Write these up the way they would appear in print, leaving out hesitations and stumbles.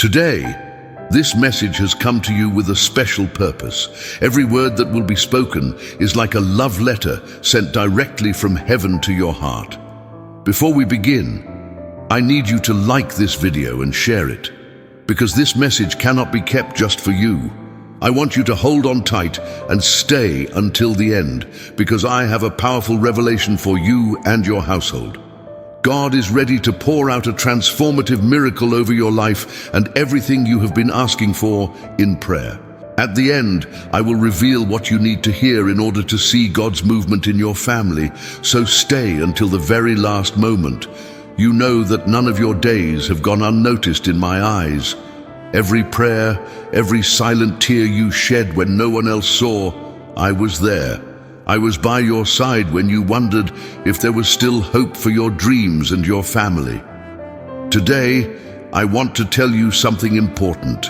Today, this message has come to you with a special purpose. Every word that will be spoken is like a love letter sent directly from heaven to your heart. Before we begin, I need you to like this video and share it, because this message cannot be kept just for you. I want you to hold on tight and stay until the end, because I have a powerful revelation for you and your household. God is ready to pour out a transformative miracle over your life and everything you have been asking for in prayer. At the end, I will reveal what you need to hear in order to see God's movement in your family, so stay until the very last moment. You know that none of your days have gone unnoticed in my eyes. Every prayer, every silent tear you shed when no one else saw, I was there. I was by your side when you wondered if there was still hope for your dreams and your family. Today, I want to tell you something important.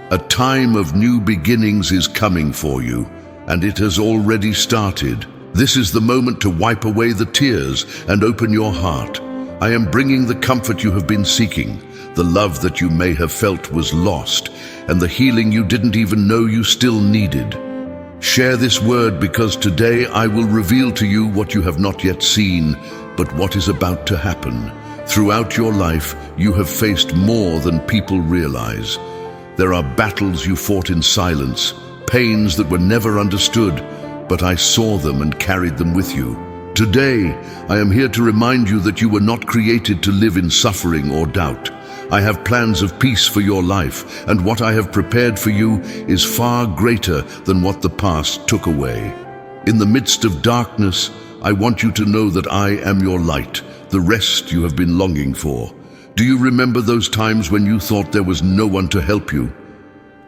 A time of new beginnings is coming for you, and it has already started. This is the moment to wipe away the tears and open your heart. I am bringing the comfort you have been seeking, the love that you may have felt was lost, and the healing you didn't even know you still needed. Share this word, because today I will reveal to you what you have not yet seen, but what is about to happen. Throughout your life, you have faced more than people realize. There are battles you fought in silence, pains that were never understood, but I saw them and carried them with you. Today, I am here to remind you that you were not created to live in suffering or doubt. I have plans of peace for your life, and what I have prepared for you is far greater than what the past took away. In the midst of darkness, I want you to know that I am your light, the rest you have been longing for. Do you remember those times when you thought there was no one to help you?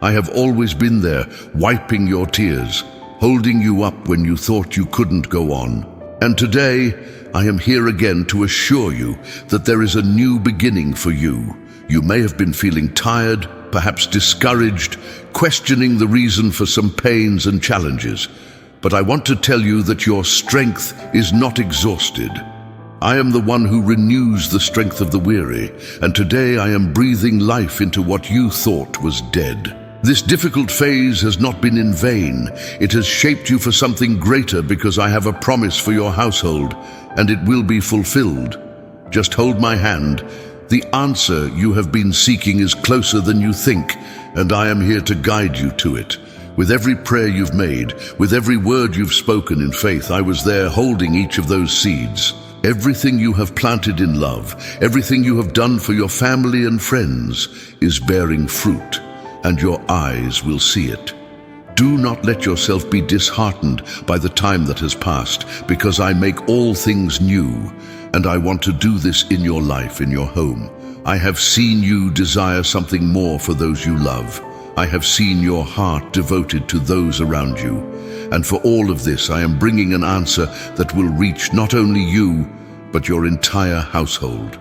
I have always been there, wiping your tears, holding you up when you thought you couldn't go on. And today, I am here again to assure you that there is a new beginning for you. You may have been feeling tired, perhaps discouraged, questioning the reason for some pains and challenges. But I want to tell you that your strength is not exhausted. I am the one who renews the strength of the weary, and today I am breathing life into what you thought was dead. This difficult phase has not been in vain. It has shaped you for something greater, because I have a promise for your household, and it will be fulfilled. Just hold my hand. The answer you have been seeking is closer than you think, and I am here to guide you to it. With every prayer you've made, with every word you've spoken in faith, I was there holding each of those seeds. Everything you have planted in love, everything you have done for your family and friends is bearing fruit, and your eyes will see it. Do not let yourself be disheartened by the time that has passed, because I make all things new, and I want to do this in your life, in your home. I have seen you desire something more for those you love. I have seen your heart devoted to those around you. And for all of this, I am bringing an answer that will reach not only you, but your entire household.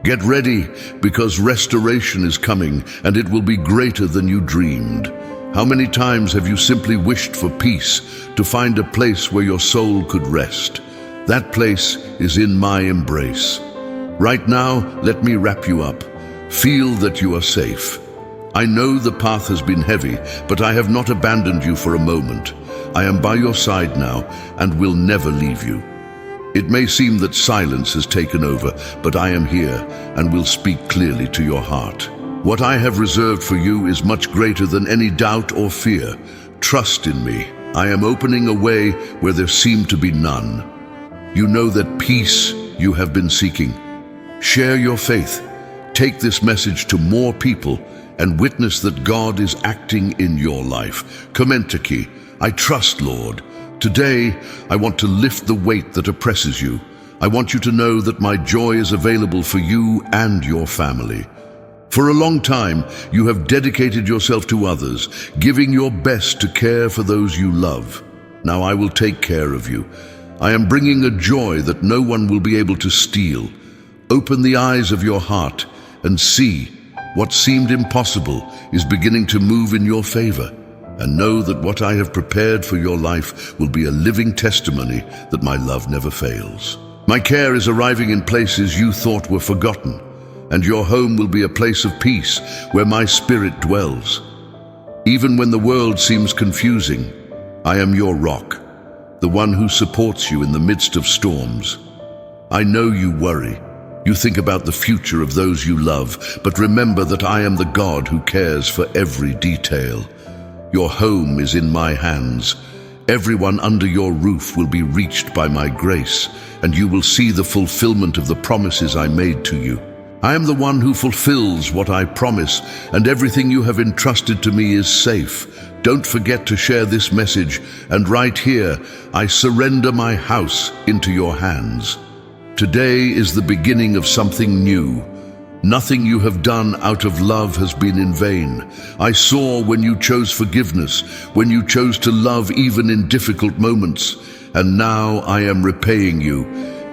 Get ready, because restoration is coming, and it will be greater than you dreamed. How many times have you simply wished for peace, to find a place where your soul could rest? That place is in my embrace. Right now, let me wrap you up. Feel that you are safe. I know the path has been heavy, but I have not abandoned you for a moment. I am by your side now and will never leave you. It may seem that silence has taken over, but I am here and will speak clearly to your heart. What I have reserved for you is much greater than any doubt or fear. Trust in me. I am opening a way where there seemed to be none. You know that peace you have been seeking. Share your faith. Take this message to more people and witness that God is acting in your life. Komentaki, I trust, Lord. Today, I want to lift the weight that oppresses you. I want you to know that my joy is available for you and your family. For a long time, you have dedicated yourself to others, giving your best to care for those you love. Now I will take care of you. I am bringing a joy that no one will be able to steal. Open the eyes of your heart and see what seemed impossible is beginning to move in your favor. And know that what I have prepared for your life will be a living testimony that my love never fails. My care is arriving in places you thought were forgotten. and your home will be a place of peace where my spirit dwells. Even when the world seems confusing, I am your rock, the one who supports you in the midst of storms. I know you worry. You think about the future of those you love, but remember that I am the God who cares for every detail. Your home is in my hands. Everyone under your roof will be reached by my grace, and you will see the fulfillment of the promises I made to you. I am the one who fulfills what I promise, and everything you have entrusted to me is safe. Don't forget to share this message, and right here, I surrender my house into your hands. Today is the beginning of something new. Nothing you have done out of love has been in vain. I saw when you chose forgiveness, when you chose to love even in difficult moments, and now I am repaying you.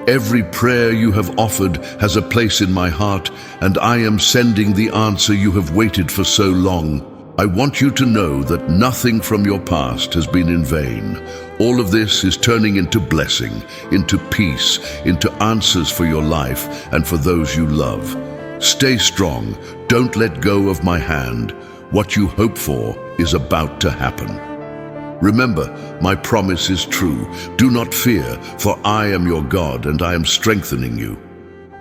Every prayer you have offered has a place in my heart, and I am sending the answer you have waited for so long. I want you to know that nothing from your past has been in vain. All of this is turning into blessing, into peace, into answers for your life and for those you love. Stay strong. Don't let go of my hand. What you hope for is about to happen. Remember, my promise is true. Do not fear, for I am your God and I am strengthening you.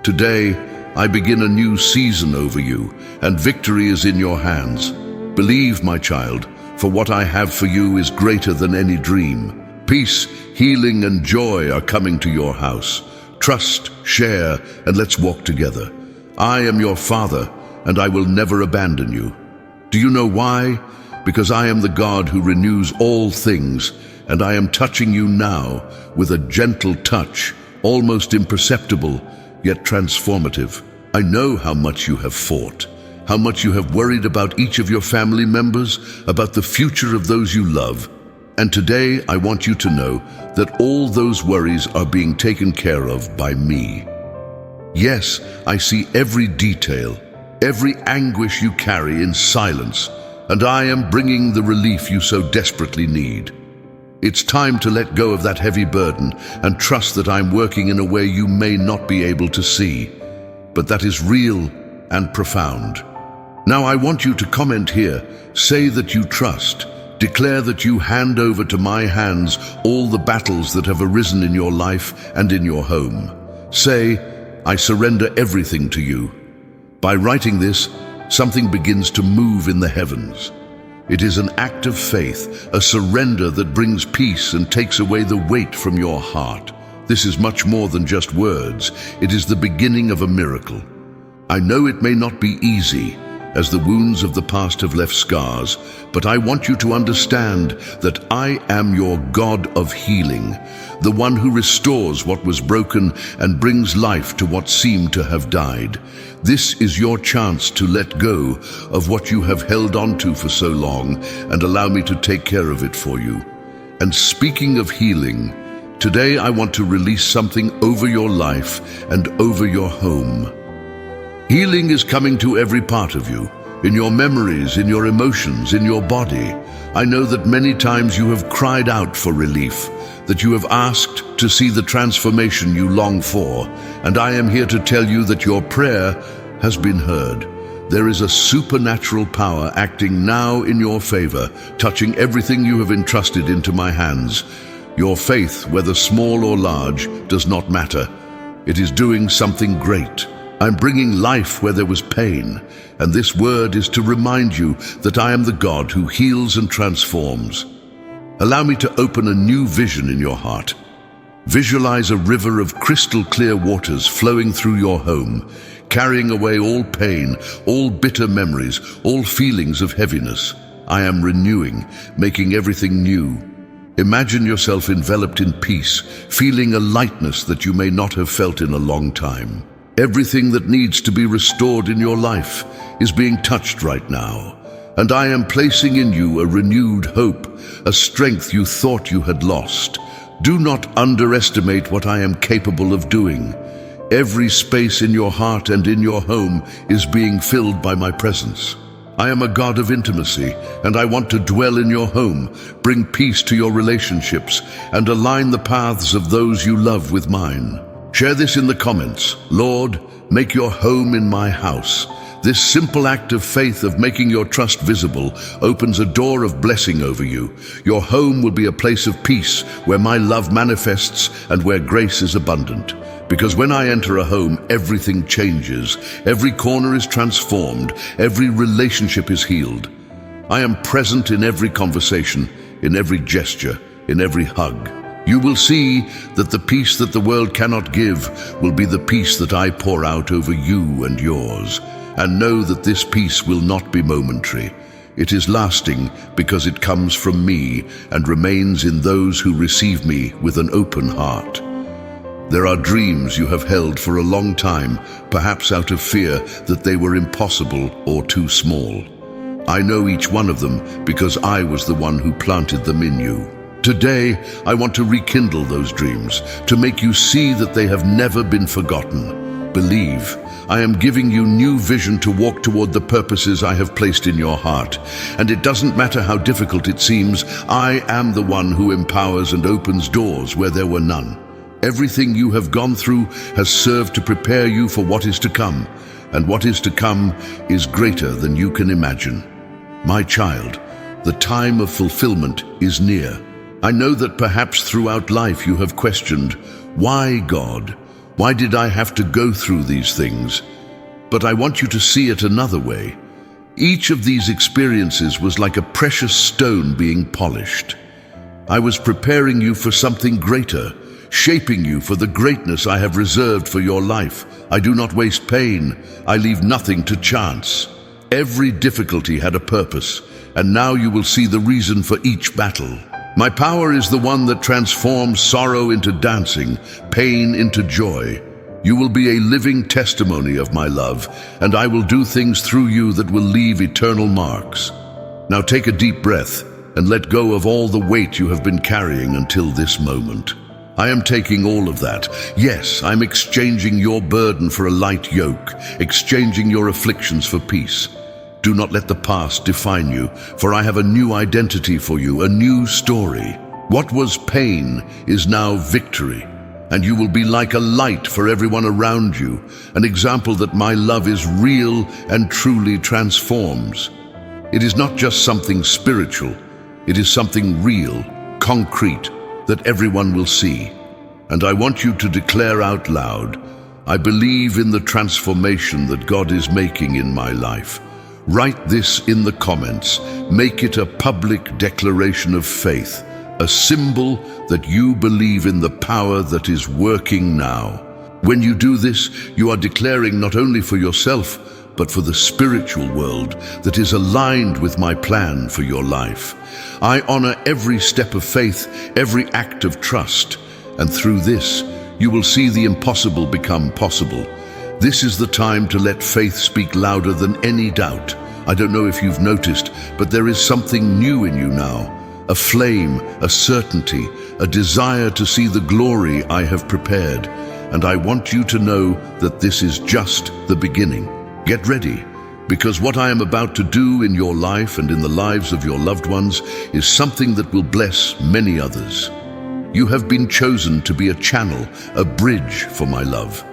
Today, I begin a new season over you, and victory is in your hands. Believe, my child, for what I have for you is greater than any dream. Peace, healing, and joy are coming to your house. Trust, share, and let's walk together. I am your Father, and I will never abandon you. Do you know why? Because I am the God who renews all things, and I am touching you now with a gentle touch, almost imperceptible, yet transformative. I know how much you have fought, how much you have worried about each of your family members, about the future of those you love. And today I want you to know that all those worries are being taken care of by me. Yes, I see every detail, every anguish you carry in silence, and I am bringing the relief you so desperately need. It's time to let go of that heavy burden and trust that I'm working in a way you may not be able to see, but that is real and profound. Now I want you to comment here, say that you trust, declare that you hand over to my hands all the battles that have arisen in your life and in your home. Say, I surrender everything to you. By writing this, something begins to move in the heavens. It is an act of faith, a surrender that brings peace and takes away the weight from your heart. This is much more than just words. It is the beginning of a miracle. I know it may not be easy, as the wounds of the past have left scars, but I want you to understand that I am your God of healing, the one who restores what was broken and brings life to what seemed to have died. This is your chance to let go of what you have held on to for so long and allow me to take care of it for you. And speaking of healing, today I want to release something over your life and over your home. Healing is coming to every part of you, in your memories, in your emotions, in your body. I know that many times you have cried out for relief, that you have asked to see the transformation you long for, and I am here to tell you that your prayer has been heard. There is a supernatural power acting now in your favor, touching everything you have entrusted into my hands. Your faith, whether small or large, does not matter. It is doing something great. I'm bringing life where there was pain, and this word is to remind you that I am the God who heals and transforms. Allow me to open a new vision in your heart. Visualize a river of crystal clear waters flowing through your home, carrying away all pain, all bitter memories, all feelings of heaviness. I am renewing, making everything new. Imagine yourself enveloped in peace, feeling a lightness that you may not have felt in a long time. Everything that needs to be restored in your life is being touched right now, and I am placing in you a renewed hope, a strength you thought you had lost. Do not underestimate what I am capable of doing. Every space in your heart and in your home is being filled by my presence. I am a God of intimacy, and I want to dwell in your home, bring peace to your relationships, and align the paths of those you love with mine. Share this in the comments. Lord, Make your home in my house. This simple act of faith of making your trust visible opens a door of blessing over you. Your home will be a place of peace where my love manifests and where grace is abundant. Because when I enter a home, everything changes. Every corner is transformed. Every relationship is healed. I am present in every conversation, in every gesture, in every hug. You will see that the peace that the world cannot give will be the peace that I pour out over you and yours. And know that this peace will not be momentary. It is lasting because it comes from me and remains in those who receive me with an open heart. There are dreams you have held for a long time, perhaps out of fear that they were impossible or too small. I know each one of them because I was the one who planted them in you. Today, I want to rekindle those dreams, to make you see that they have never been forgotten. Believe, I am giving you new vision to walk toward the purposes I have placed in your heart. And it doesn't matter how difficult it seems, I am the one who empowers and opens doors where there were none. Everything you have gone through has served to prepare you for what is to come, and what is to come is greater than you can imagine. My child, the time of fulfillment is near. I know that perhaps throughout life you have questioned, why God? Why did I have to go through these things? But I want you to see it another way. Each of these experiences was like a precious stone being polished. I was preparing you for something greater, shaping you for the greatness I have reserved for your life. I do not waste pain. I leave nothing to chance. Every difficulty had a purpose, and now you will see the reason for each battle. My power is the one that transforms sorrow into dancing, pain into joy. You will be a living testimony of my love, and I will do things through you that will leave eternal marks. Now take a deep breath and let go of all the weight you have been carrying until this moment. I am taking all of that. Yes, I'm exchanging your burden for a light yoke, exchanging your afflictions for peace. Do not let the past define you, for I have a new identity for you, a new story. What was pain is now victory, and you will be like a light for everyone around you, an example that my love is real and truly transforms. It is not just something spiritual, it is something real, concrete, that everyone will see. And I want you to declare out loud, I believe in the transformation that God is making in my life. Write this in the comments. Make it a public declaration of faith, a symbol that you believe in the power that is working now. When you do this, you are declaring not only for yourself, but for the spiritual world that is aligned with my plan for your life. I honor every step of faith, every act of trust, and through this, you will see the impossible become possible. This is the time to let faith speak louder than any doubt. I don't know if you've noticed, but there is something new in you now. A flame, a certainty, a desire to see the glory I have prepared. And I want you to know that this is just the beginning. Get ready, because what I am about to do in your life and in the lives of your loved ones is something that will bless many others. You have been chosen to be a channel, a bridge for my love.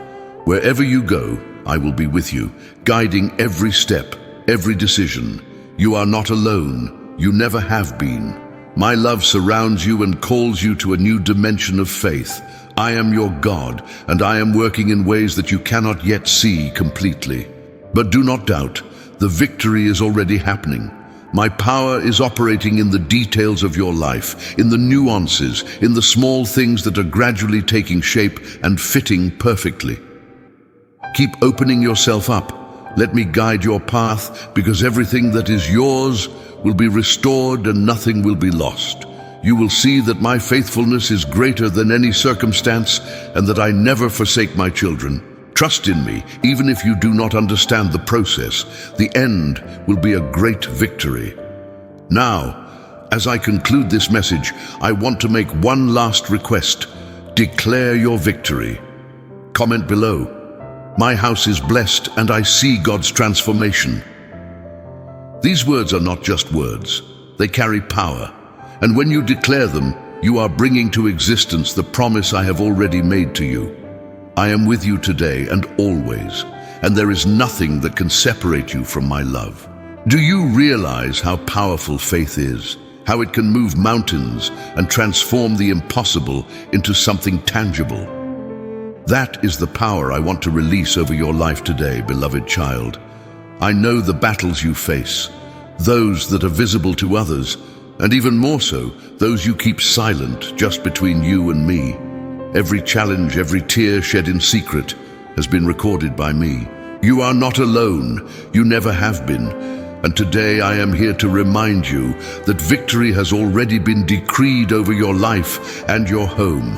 Wherever you go, I will be with you, guiding every step, every decision. You are not alone. You never have been. My love surrounds you and calls you to a new dimension of faith. I am your God, and I am working in ways that you cannot yet see completely. But do not doubt, the victory is already happening. My power is operating in the details of your life, in the nuances, in the small things that are gradually taking shape and fitting perfectly. Keep opening yourself up. Let me guide your path, because everything that is yours will be restored and nothing will be lost. You will see that my faithfulness is greater than any circumstance and that I never forsake my children. Trust in me, even if you do not understand the process. The end will be a great victory. Now, as I conclude this message, I want to make one last request. Declare your victory. Comment below. My house is blessed and I see God's transformation. These words are not just words. They carry power. And when you declare them, you are bringing to existence the promise I have already made to you. I am with you today and always, and there is nothing that can separate you from my love. Do you realize how powerful faith is? How it can move mountains and transform the impossible into something tangible? That is the power I want to release over your life today, beloved child. I know the battles you face, those that are visible to others, and even more so, those you keep silent just between you and me. Every challenge, every tear shed in secret has been recorded by me. You are not alone, you never have been, and today I am here to remind you that victory has already been decreed over your life and your home.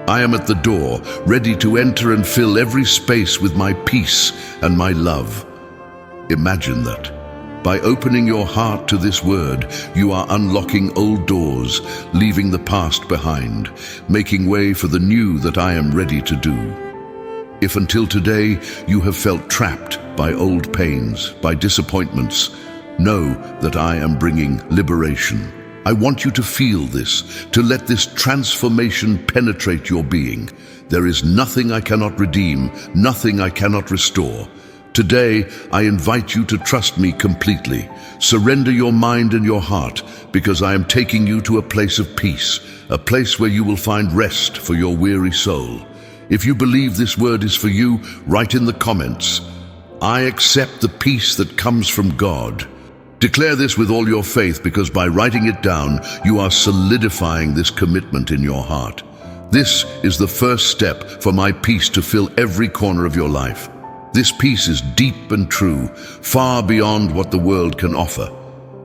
I am at the door, ready to enter and fill every space with my peace and my love. Imagine that. By opening your heart to this word, you are unlocking old doors, leaving the past behind, making way for the new that I am ready to do. If until today you have felt trapped by old pains, by disappointments, know that I am bringing liberation. I want you to feel this, to let this transformation penetrate your being. There is nothing I cannot redeem, nothing I cannot restore. Today, I invite you to trust me completely. Surrender your mind and your heart, because I am taking you to a place of peace, a place where you will find rest for your weary soul. If you believe this word is for you, write in the comments, "I accept the peace that comes from God." Declare this with all your faith, because by writing it down, you are solidifying this commitment in your heart. This is the first step for my peace to fill every corner of your life. This peace is deep and true, far beyond what the world can offer.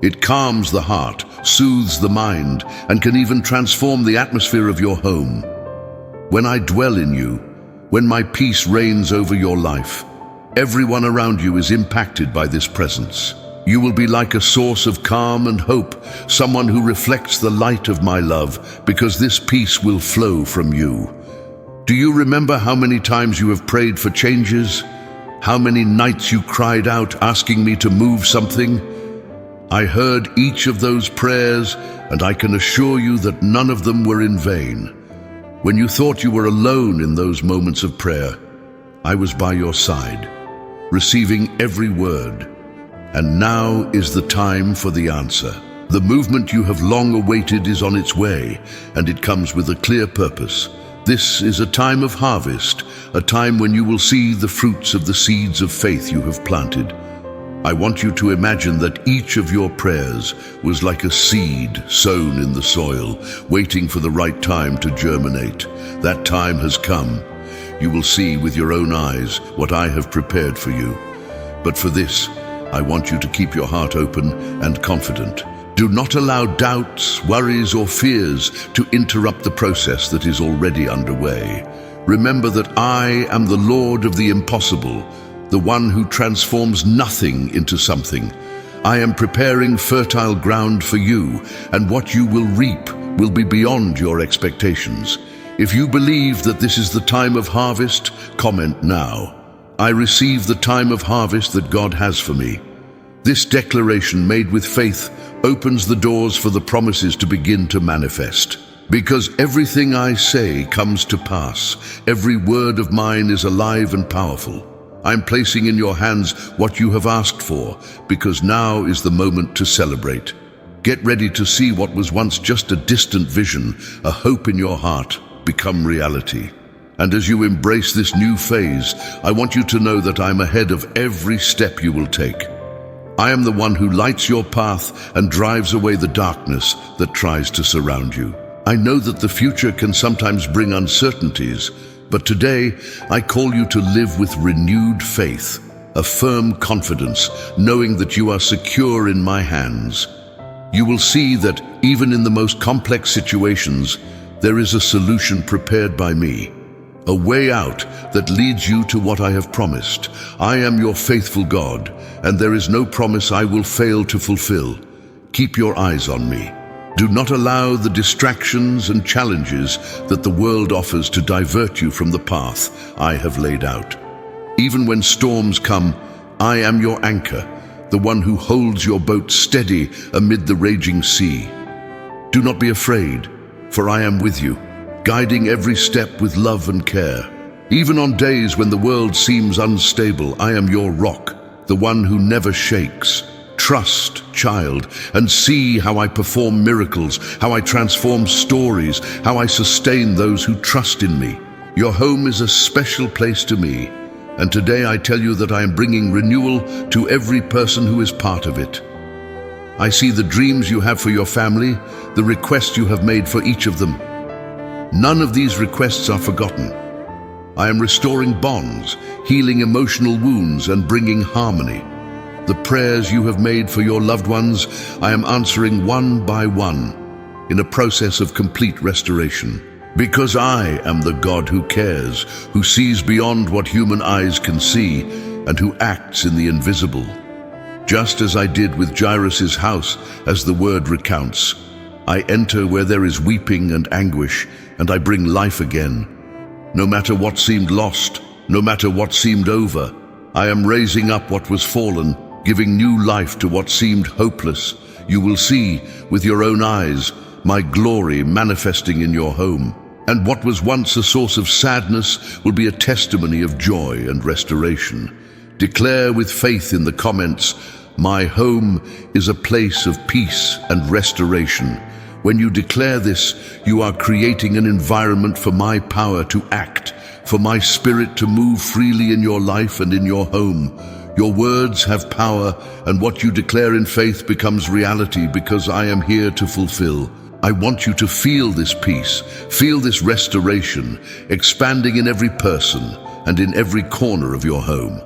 It calms the heart, soothes the mind, and can even transform the atmosphere of your home. When I dwell in you, when my peace reigns over your life, everyone around you is impacted by this presence. You will be like a source of calm and hope, someone who reflects the light of my love, because this peace will flow from you. Do you remember how many times you have prayed for changes? How many nights you cried out asking me to move something? I heard each of those prayers, and I can assure you that none of them were in vain. When you thought you were alone in those moments of prayer, I was by your side, receiving every word. And now is the time for the answer. The movement you have long awaited is on its way, and it comes with a clear purpose. This is a time of harvest, a time when you will see the fruits of the seeds of faith you have planted. I want you to imagine that each of your prayers was like a seed sown in the soil, waiting for the right time to germinate. That time has come. You will see with your own eyes what I have prepared for you. But for this, I want you to keep your heart open and confident. Do not allow doubts, worries, or fears to interrupt the process that is already underway. Remember that I am the Lord of the impossible, the one who transforms nothing into something. I am preparing fertile ground for you, and what you will reap will be beyond your expectations. If you believe that this is the time of harvest, comment now. I receive the time of harvest that God has for me. This declaration made with faith opens the doors for the promises to begin to manifest. Because everything I say comes to pass, every word of mine is alive and powerful. I'm placing in your hands what you have asked for, because now is the moment to celebrate. Get ready to see what was once just a distant vision, a hope in your heart, become reality. And as you embrace this new phase, I want you to know that I'm ahead of every step you will take. I am the one who lights your path and drives away the darkness that tries to surround you. I know that the future can sometimes bring uncertainties, but today I call you to live with renewed faith, a firm confidence, knowing that you are secure in my hands. You will see that even in the most complex situations, there is a solution prepared by me. A way out that leads you to what I have promised. I am your faithful God, and there is no promise I will fail to fulfill. Keep your eyes on me. Do not allow the distractions and challenges that the world offers to divert you from the path I have laid out. Even when storms come, I am your anchor, the one who holds your boat steady amid the raging sea. Do not be afraid, for I am with you, guiding every step with love and care. Even on days when the world seems unstable, I am your rock, the one who never shakes. Trust, child, and see how I perform miracles, how I transform stories, how I sustain those who trust in me. Your home is a special place to me, and today I tell you that I am bringing renewal to every person who is part of it. I see the dreams you have for your family, the requests you have made for each of them. None of these requests are forgotten. I am restoring bonds, healing emotional wounds, and bringing harmony. The prayers you have made for your loved ones, I am answering one by one in a process of complete restoration. Because I am the God who cares, who sees beyond what human eyes can see, and who acts in the invisible. Just as I did with Jairus' house, as the word recounts, I enter where there is weeping and anguish, and I bring life again. No matter what seemed lost, no matter what seemed over, I am raising up what was fallen, giving new life to what seemed hopeless. You will see, with your own eyes, my glory manifesting in your home. And what was once a source of sadness will be a testimony of joy and restoration. Declare with faith in the comments, my home is a place of peace and restoration. When you declare this, you are creating an environment for my power to act, for my spirit to move freely in your life and in your home. Your words have power, and what you declare in faith becomes reality because I am here to fulfill. I want you to feel this peace, feel this restoration, expanding in every person and in every corner of your home.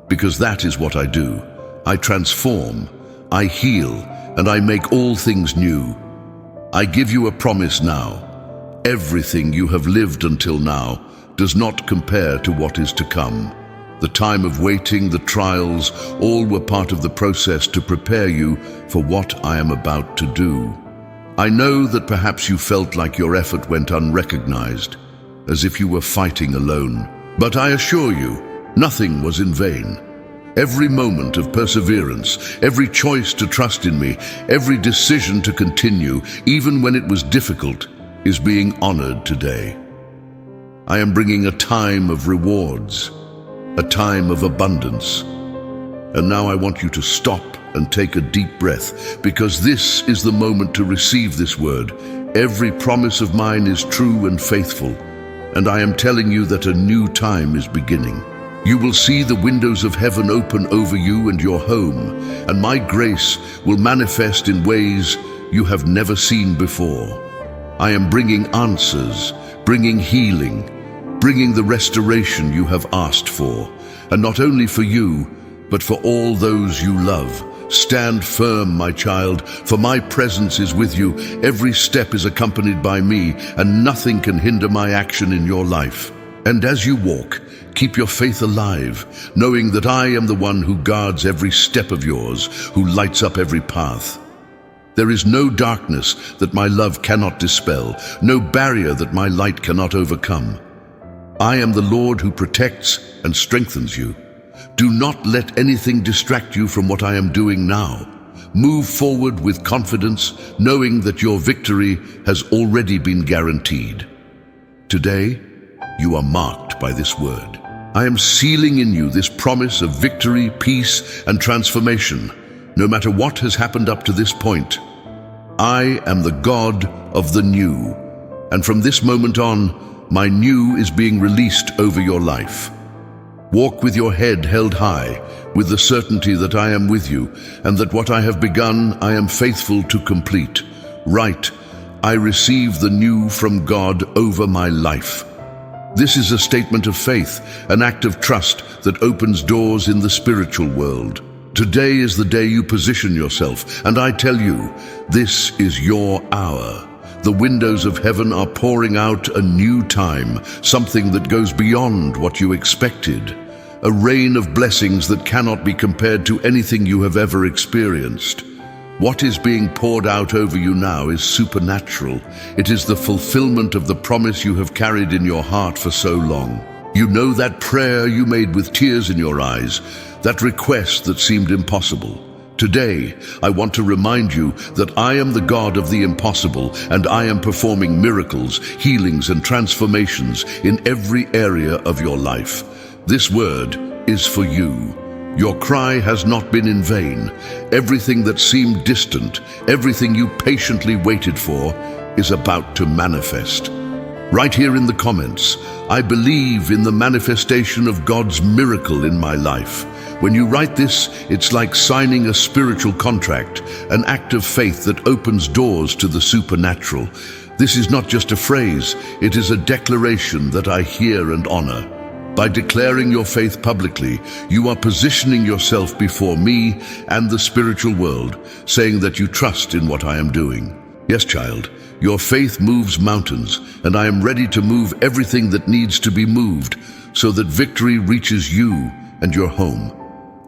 Because that is what I do. I transform, I heal, and I make all things new. I give you a promise now. Everything you have lived until now does not compare to what is to come. The time of waiting, the trials, all were part of the process to prepare you for what I am about to do. I know that perhaps you felt like your effort went unrecognized, as if you were fighting alone. But I assure you, nothing was in vain. Every moment of perseverance, every choice to trust in me, every decision to continue, even when it was difficult, is being honored today. I am bringing a time of rewards, a time of abundance. And now I want you to stop and take a deep breath, because this is the moment to receive this word. Every promise of mine is true and faithful, and I am telling you that a new time is beginning. You will see the windows of heaven open over you and your home, and my grace will manifest in ways you have never seen before. I am bringing answers, bringing healing, bringing the restoration you have asked for, and not only for you, but for all those you love. Stand firm, my child, for my presence is with you. Every step is accompanied by me, and nothing can hinder my action in your life. And as you walk, keep your faith alive, knowing that I am the one who guards every step of yours, who lights up every path. There is no darkness that my love cannot dispel, no barrier that my light cannot overcome. I am the Lord who protects and strengthens you. Do not let anything distract you from what I am doing now. Move forward with confidence, knowing that your victory has already been guaranteed. Today, you are marked by this word. I am sealing in you this promise of victory, peace, and transformation, no matter what has happened up to this point. I am the God of the new, and from this moment on, my new is being released over your life. Walk with your head held high, with the certainty that I am with you, and that what I have begun, I am faithful to complete. Right, I receive the new from God over my life. This is a statement of faith, an act of trust that opens doors in the spiritual world. Today is the day you position yourself, and I tell you, this is your hour. The windows of heaven are pouring out a new time, something that goes beyond what you expected. A rain of blessings that cannot be compared to anything you have ever experienced. What is being poured out over you now is supernatural. It is the fulfillment of the promise you have carried in your heart for so long. You know that prayer you made with tears in your eyes, that request that seemed impossible. Today, I want to remind you that I am the God of the impossible, and I am performing miracles, healings, and transformations in every area of your life. This word is for you. Your cry has not been in vain. Everything that seemed distant, everything you patiently waited for, is about to manifest. Right here in the comments, I believe in the manifestation of God's miracle in my life. When you write this, it's like signing a spiritual contract, an act of faith that opens doors to the supernatural. This is not just a phrase, it is a declaration that I hear and honor. By declaring your faith publicly, you are positioning yourself before me and the spiritual world, saying that you trust in what I am doing. Yes, child, your faith moves mountains, and I am ready to move everything that needs to be moved so that victory reaches you and your home.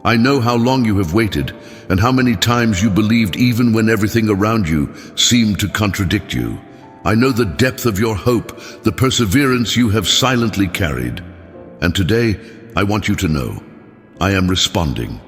I know how long you have waited and how many times you believed even when everything around you seemed to contradict you. I know the depth of your hope, the perseverance you have silently carried. And today, I want you to know, I am responding.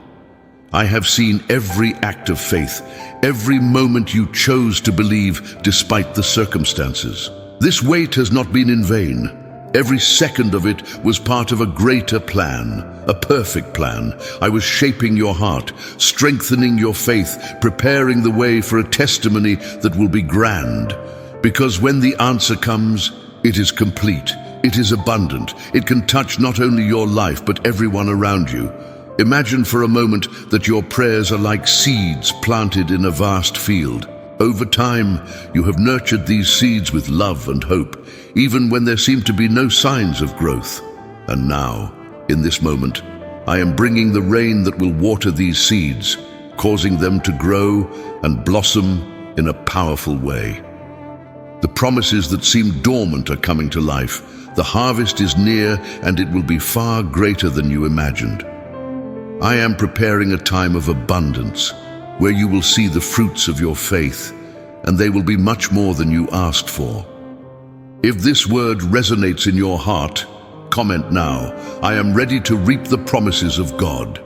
I have seen every act of faith, every moment you chose to believe despite the circumstances. This wait has not been in vain. Every second of it was part of a greater plan, a perfect plan. I was shaping your heart, strengthening your faith, preparing the way for a testimony that will be grand. Because when the answer comes, it is complete, it is abundant, it can touch not only your life but everyone around you. Imagine for a moment that your prayers are like seeds planted in a vast field. Over time, you have nurtured these seeds with love and hope, even when there seem to be no signs of growth. And now, in this moment, I am bringing the rain that will water these seeds, causing them to grow and blossom in a powerful way. The promises that seem dormant are coming to life. The harvest is near, and it will be far greater than you imagined. I am preparing a time of abundance, where you will see the fruits of your faith, and they will be much more than you asked for. If this word resonates in your heart, comment now, I am ready to reap the promises of God.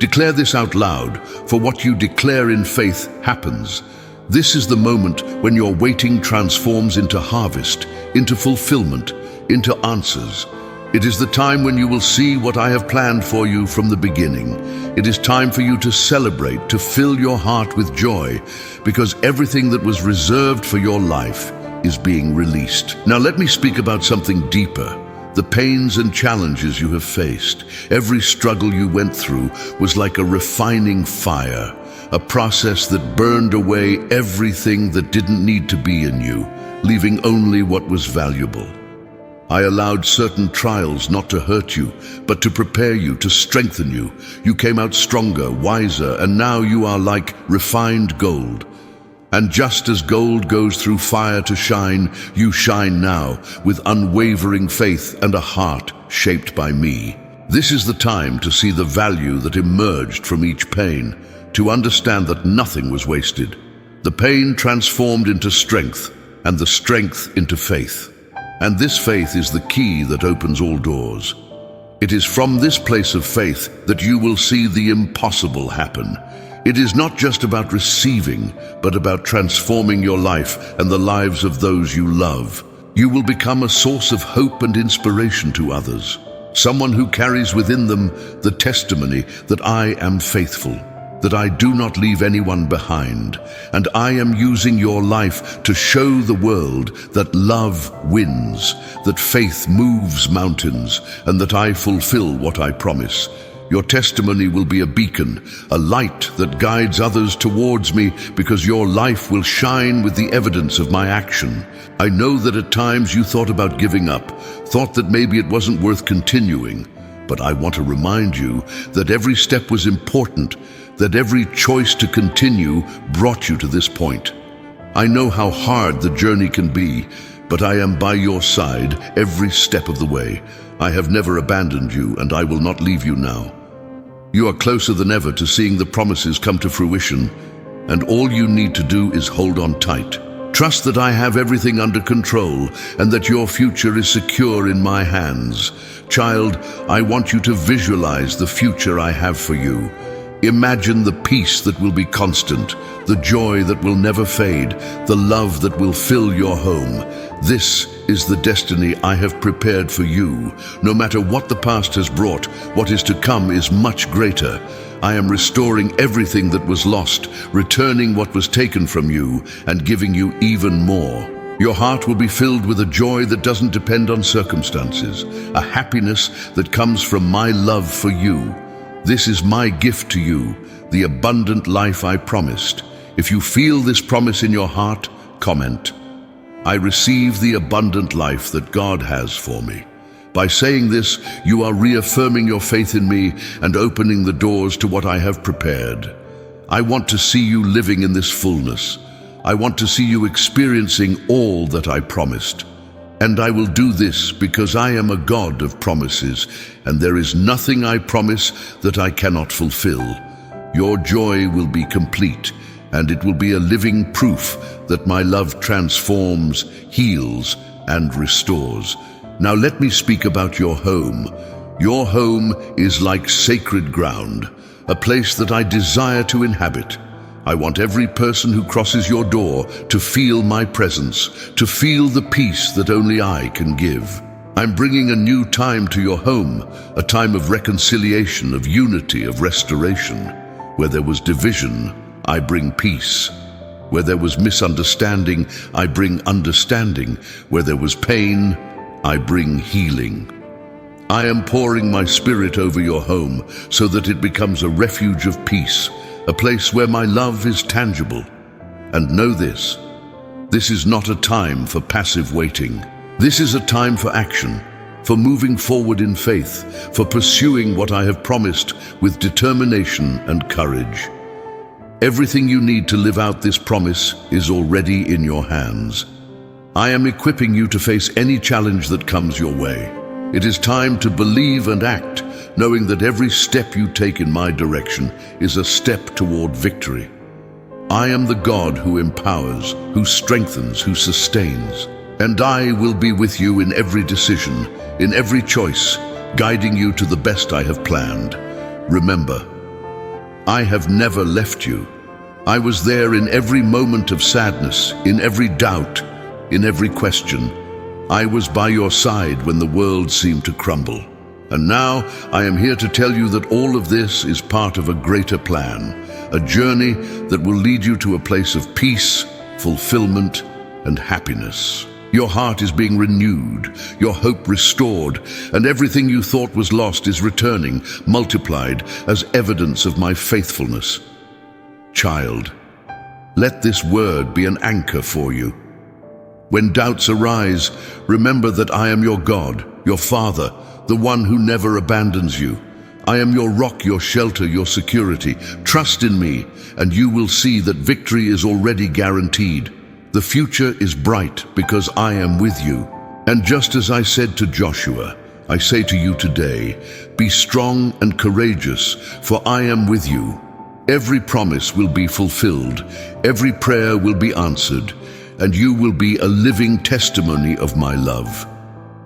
Declare this out loud, for what you declare in faith happens. This is the moment when your waiting transforms into harvest, into fulfillment, into answers. It is the time when you will see what I have planned for you from the beginning. It is time for you to celebrate, to fill your heart with joy, because everything that was reserved for your life is being released. Now let me speak about something deeper. The pains and challenges you have faced, every struggle you went through was like a refining fire, a process that burned away everything that didn't need to be in you, leaving only what was valuable. I allowed certain trials not to hurt you, but to prepare you, to strengthen you. You came out stronger, wiser, and now you are like refined gold. And just as gold goes through fire to shine, you shine now with unwavering faith and a heart shaped by me. This is the time to see the value that emerged from each pain, to understand that nothing was wasted. The pain transformed into strength, and the strength into faith. And this faith is the key that opens all doors. It is from this place of faith that you will see the impossible happen. It is not just about receiving, but about transforming your life and the lives of those you love. You will become a source of hope and inspiration to others, someone who carries within them the testimony that I am faithful, that I do not leave anyone behind, and I am using your life to show the world that love wins, that faith moves mountains, and that I fulfill what I promise. Your testimony will be a beacon, a light that guides others towards me, because your life will shine with the evidence of my action. I know that at times you thought about giving up, thought that maybe it wasn't worth continuing, but I want to remind you that every step was important, that every choice to continue brought you to this point. I know how hard the journey can be, but I am by your side every step of the way. I have never abandoned you, and I will not leave you now. You are closer than ever to seeing the promises come to fruition, and all you need to do is hold on tight. Trust that I have everything under control, and that your future is secure in my hands. Child, I want you to visualize the future I have for you. Imagine the peace that will be constant, the joy that will never fade, the love that will fill your home. This is the destiny I have prepared for you. No matter what the past has brought, what is to come is much greater. I am restoring everything that was lost, returning what was taken from you, and giving you even more. Your heart will be filled with a joy that doesn't depend on circumstances, a happiness that comes from my love for you. This is my gift to you, the abundant life I promised. If you feel this promise in your heart, comment, "I receive the abundant life that God has for me." By saying this, you are reaffirming your faith in me and opening the doors to what I have prepared. I want to see you living in this fullness. I want to see you experiencing all that I promised. And I will do this because I am a God of promises, and there is nothing I promise that I cannot fulfill. Your joy will be complete, and it will be a living proof that my love transforms, heals, and restores. Now let me speak about your home. Your home is like sacred ground, a place that I desire to inhabit. I want every person who crosses your door to feel my presence, to feel the peace that only I can give. I'm bringing a new time to your home, a time of reconciliation, of unity, of restoration. Where there was division, I bring peace. Where there was misunderstanding, I bring understanding. Where there was pain, I bring healing. I am pouring my spirit over your home so that it becomes a refuge of peace, a place where my love is tangible. And know this is not a time for passive waiting. This is a time for action, for moving forward in faith, for pursuing what I have promised with determination and courage. Everything you need to live out this promise is already in your hands. I am equipping you to face any challenge that comes your way. It is time to believe and act, knowing that every step you take in my direction is a step toward victory. I am the God who empowers, who strengthens, who sustains. And I will be with you in every decision, in every choice, guiding you to the best I have planned. Remember, I have never left you. I was there in every moment of sadness, in every doubt, in every question. I was by your side when the world seemed to crumble. And now I am here to tell you that all of this is part of a greater plan, a journey that will lead you to a place of peace, fulfillment, and happiness. Your heart is being renewed, your hope restored, and everything you thought was lost is returning, multiplied as evidence of my faithfulness. Child, let this word be an anchor for you. When doubts arise, remember that I am your God, your Father, the one who never abandons you. I am your rock, your shelter, your security. Trust in me, and you will see that victory is already guaranteed. The future is bright because I am with you. And just as I said to Joshua, I say to you today, be strong and courageous, for I am with you. Every promise will be fulfilled, every prayer will be answered, and you will be a living testimony of my love.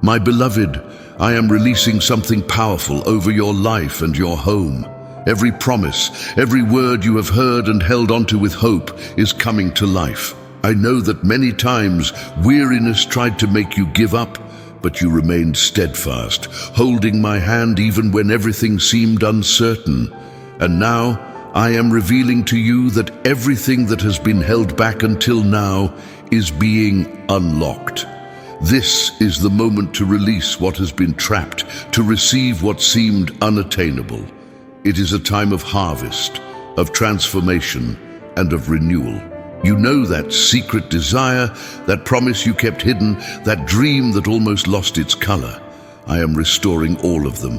My beloved, I am releasing something powerful over your life and your home. Every promise, every word you have heard and held onto with hope is coming to life. I know that many times weariness tried to make you give up, but you remained steadfast, holding my hand even when everything seemed uncertain. And now I am revealing to you that everything that has been held back until now is being unlocked. This is the moment to release what has been trapped, to receive what seemed unattainable. It is a time of harvest, of transformation, and of renewal. You know that secret desire, that promise you kept hidden, that dream that almost lost its color. I am restoring all of them.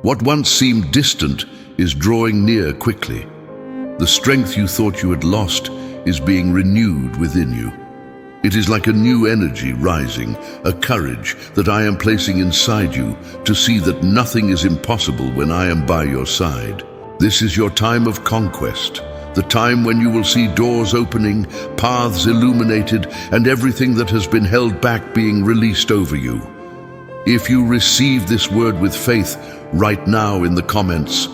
What once seemed distant is drawing near quickly. The strength you thought you had lost is being renewed within you. It is like a new energy rising, a courage that I am placing inside you to see that nothing is impossible when I am by your side. This is your time of conquest, the time when you will see doors opening, paths illuminated, and everything that has been held back being released over you. If you receive this word with faith, write now in the comments,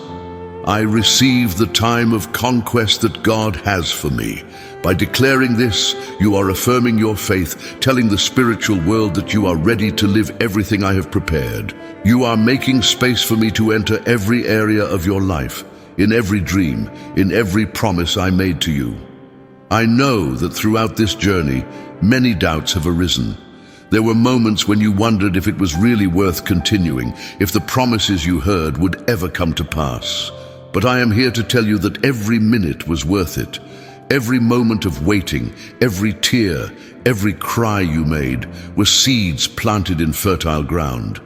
I receive the time of conquest that God has for me. By declaring this, you are affirming your faith, telling the spiritual world that you are ready to live everything I have prepared. You are making space for me to enter every area of your life, in every dream, in every promise I made to you. I know that throughout this journey, many doubts have arisen. There were moments when you wondered if it was really worth continuing, if the promises you heard would ever come to pass. But I am here to tell you that every minute was worth it. Every moment of waiting, every tear, every cry you made were seeds planted in fertile ground.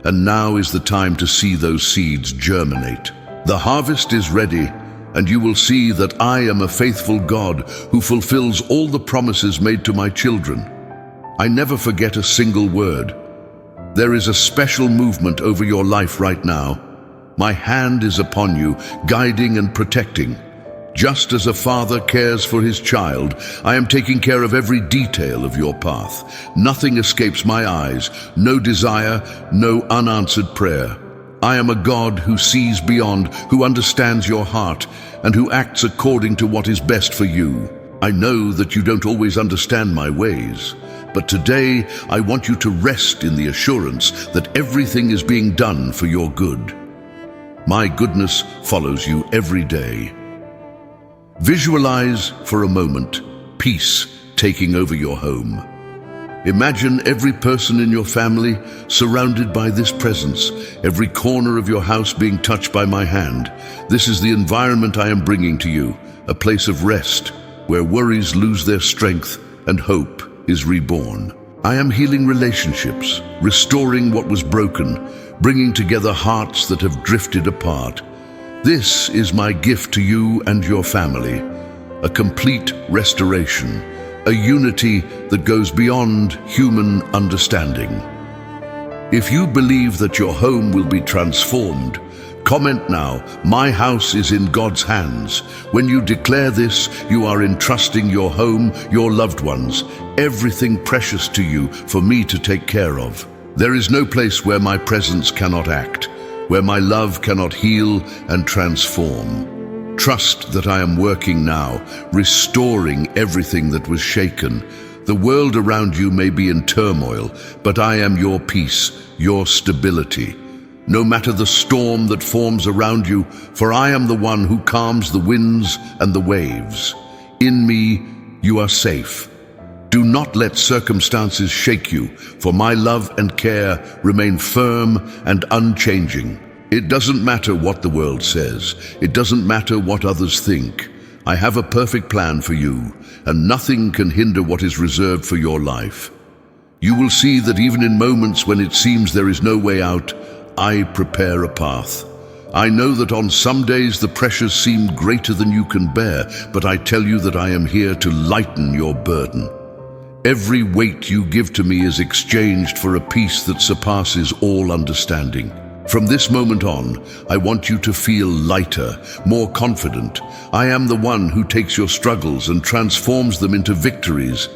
And now is the time to see those seeds germinate. The harvest is ready, and you will see that I am a faithful God who fulfills all the promises made to my children. I never forget a single word. There is a special movement over your life right now. My hand is upon you, guiding and protecting. Just as a father cares for his child, I am taking care of every detail of your path. Nothing escapes my eyes, no desire, no unanswered prayer. I am a God who sees beyond, who understands your heart, and who acts according to what is best for you. I know that you don't always understand my ways, but today I want you to rest in the assurance that everything is being done for your good. My goodness follows you every day. Visualize for a moment peace taking over your home. Imagine every person in your family surrounded by this presence, every corner of your house being touched by my hand. This is the environment I am bringing to you, a place of rest, where worries lose their strength and hope is reborn. I am healing relationships, restoring what was broken, bringing together hearts that have drifted apart. This is my gift to you and your family, a complete restoration, a unity that goes beyond human understanding. If you believe that your home will be transformed, comment now, "My house is in God's hands." When you declare this, you are entrusting your home, your loved ones, everything precious to you for me to take care of. There is no place where my presence cannot act, where my love cannot heal and transform. Trust that I am working now, restoring everything that was shaken. The world around you may be in turmoil, but I am your peace, your stability. No matter the storm that forms around you, for I am the one who calms the winds and the waves. In me, you are safe. Do not let circumstances shake you, for my love and care remain firm and unchanging. It doesn't matter what the world says. It doesn't matter what others think. I have a perfect plan for you, and nothing can hinder what is reserved for your life. You will see that even in moments when it seems there is no way out, I prepare a path. I know that on some days the pressures seem greater than you can bear, but I tell you that I am here to lighten your burden. Every weight you give to me is exchanged for a peace that surpasses all understanding. From this moment on, I want you to feel lighter, more confident. I am the one who takes your struggles and transforms them into victories.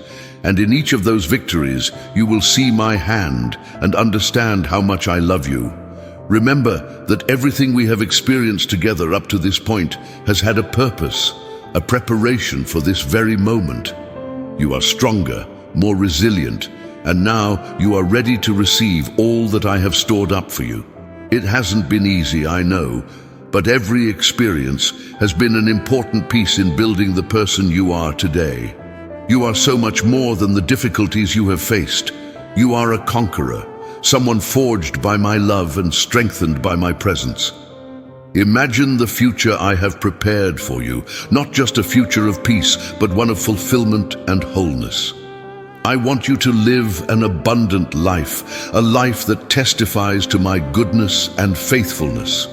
And in each of those victories, you will see my hand and understand how much I love you. Remember that everything we have experienced together up to this point has had a purpose, a preparation for this very moment. You are stronger, more resilient, and now you are ready to receive all that I have stored up for you. It hasn't been easy, I know, but every experience has been an important piece in building the person you are today. You are so much more than the difficulties you have faced. You are a conqueror, someone forged by my love and strengthened by my presence. Imagine the future I have prepared for you, not just a future of peace, but one of fulfillment and wholeness. I want you to live an abundant life, a life that testifies to my goodness and faithfulness.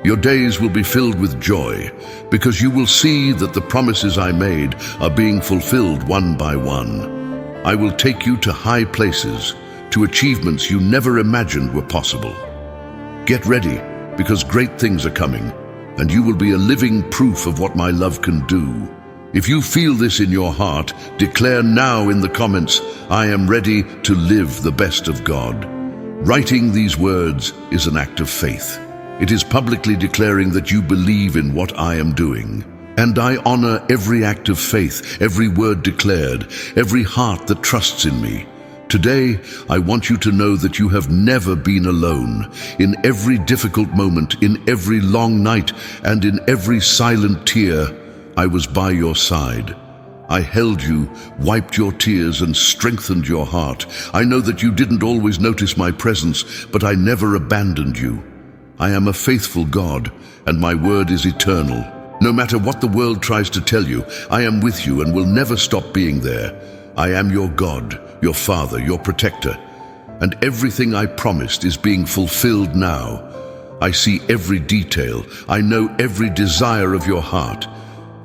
Your days will be filled with joy, because you will see that the promises I made are being fulfilled one by one. I will take you to high places, to achievements you never imagined were possible. Get ready, because great things are coming, and you will be a living proof of what my love can do. If you feel this in your heart, declare now in the comments, "I am ready to live the best of God." Writing these words is an act of faith. It is publicly declaring that you believe in what I am doing. And I honor every act of faith, every word declared, every heart that trusts in me. Today, I want you to know that you have never been alone. In every difficult moment, in every long night, and in every silent tear, I was by your side. I held you, wiped your tears, and strengthened your heart. I know that you didn't always notice my presence, but I never abandoned you. I am a faithful God, and my word is eternal. No matter what the world tries to tell you, I am with you and will never stop being there. I am your God, your Father, your protector, and everything I promised is being fulfilled now. I see every detail. I know every desire of your heart.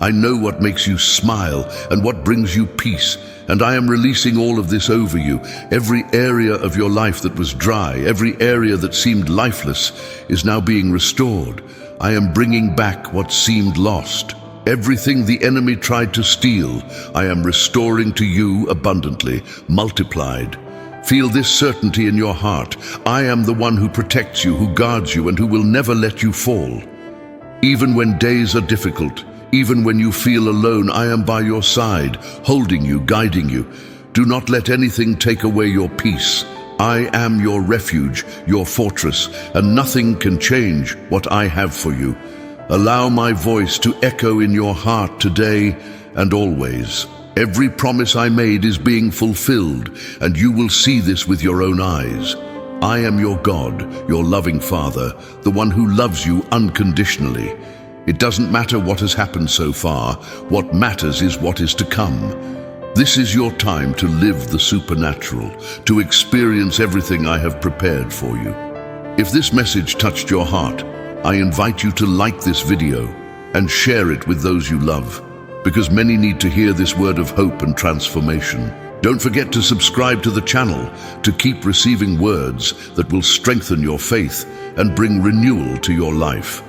I know what makes you smile and what brings you peace, and I am releasing all of this over you. Every area of your life that was dry, every area that seemed lifeless, is now being restored. I am bringing back what seemed lost. Everything the enemy tried to steal, I am restoring to you abundantly, multiplied. Feel this certainty in your heart. I am the one who protects you, who guards you, and who will never let you fall. Even when days are difficult, even when you feel alone, I am by your side, holding you, guiding you. Do not let anything take away your peace. I am your refuge, your fortress, and nothing can change what I have for you. Allow my voice to echo in your heart today and always. Every promise I made is being fulfilled, and you will see this with your own eyes. I am your God, your loving Father, the one who loves you unconditionally. It doesn't matter what has happened so far. What matters is what is to come. This is your time to live the supernatural, to experience everything I have prepared for you. If this message touched your heart, I invite you to like this video and share it with those you love, because many need to hear this word of hope and transformation. Don't forget to subscribe to the channel to keep receiving words that will strengthen your faith and bring renewal to your life.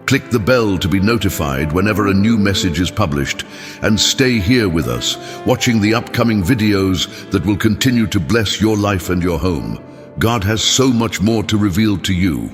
Click the bell to be notified whenever a new message is published, and stay here with us, watching the upcoming videos that will continue to bless your life and your home. God has so much more to reveal to you.